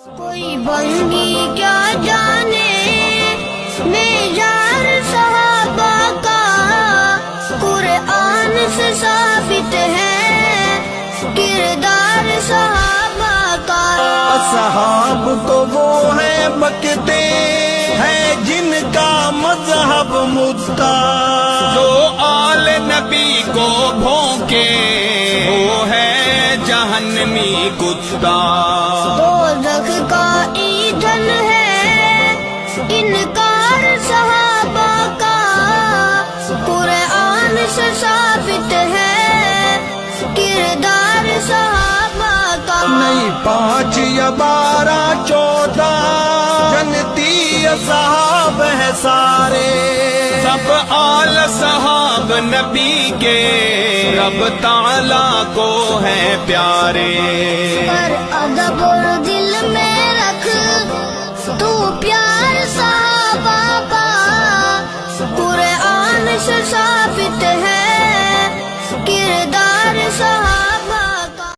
کوئی بندی کیا جانے معیار صحابہ کا، قرآن سے ثابت ہے کردار صحابہ کا۔ اصحاب تو وہ ہیں بکتے ہیں جن کا مذہب مدعا، جو آل نبی کو بھونکے وہ ہے جہنمی کتا۔ دوزخ کا ایندھن ہے انکار صحابہ کا، قرآن سے ثابت ہے کردار صحابہ کا۔ نہیں 5 یا 12 14 جنتی اصحاب ہے سارے، سب آل صحاب نبی کے رب تعالیٰ کو ہیں پیارے۔ پر ادب اور دل میں رکھ تو پیار صحابہ کا، قرآن سے ثابت ہے